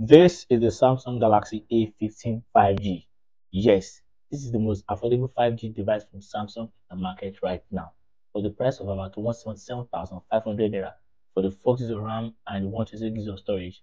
This is the Samsung Galaxy A15 5G. Yes, this is the most affordable 5G device from Samsung in the market right now. For the price of about 177,500 naira for the 4 GB of RAM and 128 GB of storage,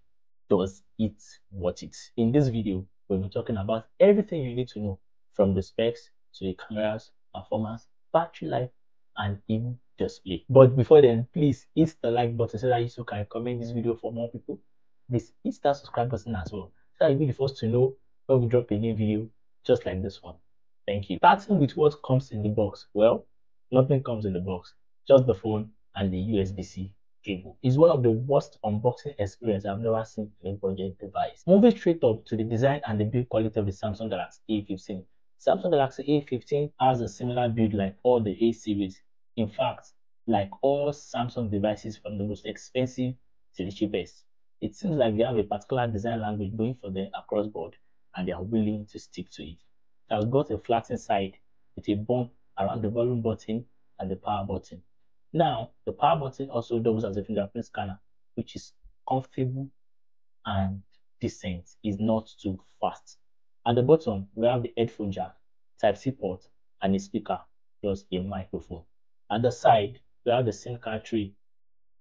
does it worth it? In this video, we'll be talking about everything you need to know from the specs to the cameras, performance, battery life, and even display. But before then, please hit the like button so that you can recommend this video for more people. Please hit that subscribe button as well so that you'll be the first to know when we drop a new video just like this one. Thank you. Starting with what comes in the box. Well, nothing comes in the box, just the phone and the USB-C cable. It's one of the worst unboxing experience I've never seen in a budget device. Moving straight up to the design and the build quality of the Samsung Galaxy A15. Samsung Galaxy A15 has a similar build like all the A series. In fact, like all Samsung devices from the most expensive to the cheapest. It seems like they have a particular design language going for them across board and they are willing to stick to it. It has got a flattened side with a bump around the volume button and the power button. Now, the power button also doubles as a fingerprint scanner, which is comfortable and decent, is not too fast. At the bottom, we have the headphone jack, Type-C port, and a speaker, plus a microphone. At the side, we have the SIM card tray.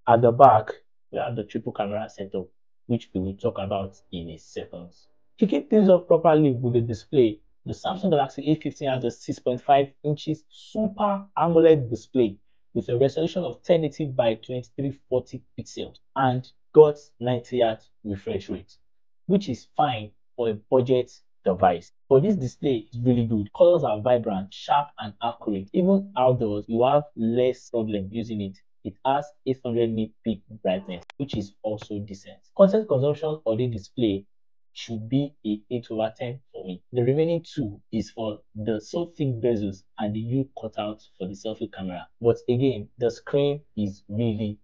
At the back, we have the triple camera setup, which we will talk about in a second. To keep things up properly with the display, the Samsung Galaxy A15 has a 6.5 inches Super AMOLED display with a resolution of 1080 by 2340 pixels and got 90 Hz refresh rate, which is fine for a budget device. But this display is really good. Colors are vibrant, sharp, and accurate. Even outdoors, you have less problem using it. It has 800 nit peak brightness, which is also decent. Content consumption on the display should be a 8/10 for me. The remaining 2 is for the so thick bezels and the U cutout for the selfie camera. But again, the screen is really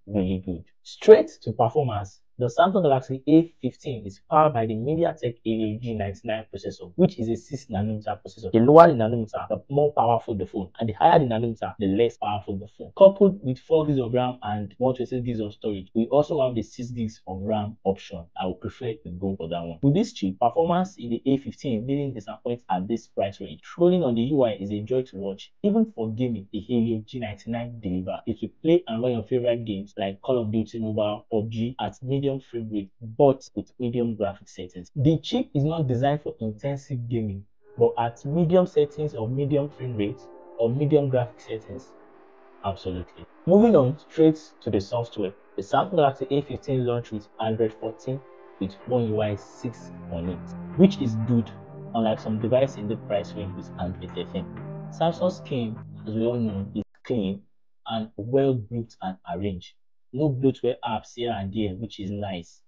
good. Straight to performance. The Samsung Galaxy A15 is powered by the MediaTek Helio G99 processor, which is a 6nm processor. The lower the nanometer, the more powerful the phone, and the higher the nanometer, the less powerful the phone. Coupled with 4 GB of RAM and 128 GB of storage, we also have the 6 GB of RAM option. I would prefer to go for that one. With this chip, performance in the A15 didn't disappoint at this price range. Scrolling on the UI is a joy to watch. Even for gaming, the Helio G99 delivers. It will play and run your favorite games like Call of Duty Mobile, PUBG at medium frame rate, but with medium graphic settings. The chip is not designed for intensive gaming, but at medium settings or medium frame rate or medium graphic settings, absolutely. Moving on straight to the software, the Samsung Galaxy A15 launched with Android 14 with One UI 6 on it, which is good, unlike some devices in the price range with Android 13. Samsung's scheme, as we all know, is clean and well built and arranged. No bloatware apps here and there, which is nice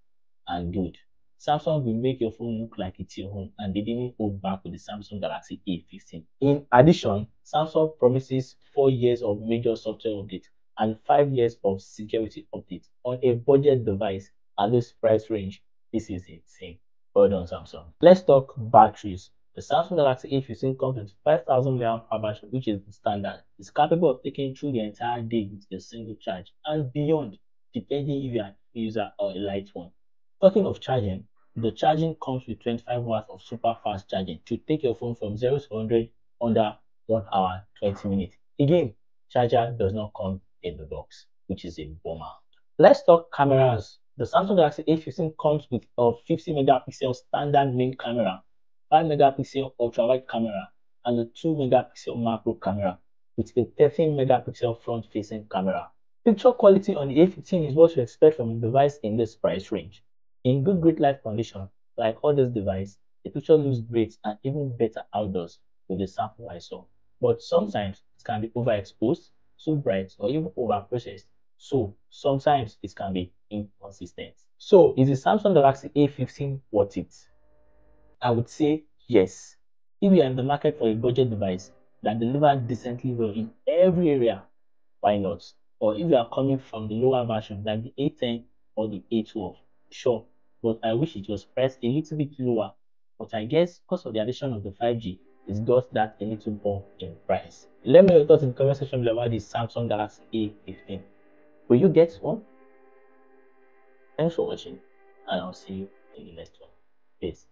and good. Samsung will make your phone look like it's your home, and they didn't hold back with the Samsung Galaxy A15. In addition, Samsung promises 4 years of major software update and 5 years of security update on a budget device at this price range. This is insane. Well done, Samsung. Let's talk batteries. The Samsung Galaxy A15 comes with 5000 mAh battery, which is the standard. It's capable of taking through the entire day with a single charge and beyond, depending if you are a user or a light one. Talking of charging, the charging comes with 25 watts of super fast charging to take your phone from 0 to 100 under 1 hour 20 minutes. Again, charger does not come in the box, which is a bummer. Let's talk cameras. The Samsung Galaxy A15 comes with a 50 megapixel standard main camera, 5 megapixel ultra wide camera, and a 2 megapixel macro camera with a 13 megapixel front facing camera. Picture quality on the A15 is what you expect from a device in this price range. In good grid light condition, like all this device, the picture looks great and even better outdoors with the sample I saw. But sometimes it can be overexposed, too bright, or even overprocessed. So sometimes it can be inconsistent. So is the Samsung Galaxy A15 worth it? I would say yes. If you are in the market for a budget device that delivers decently well in every area, why not? Or if you are coming from the lower version like the A10 or the A12, sure, but I wish it was priced a little bit lower. But I guess because of the addition of the 5G, it's got that a little more in price. Let me know your thoughts in the comment section below about the Samsung Galaxy A15. Will you get one? Thanks for watching, and I'll see you. in the next one. Peace.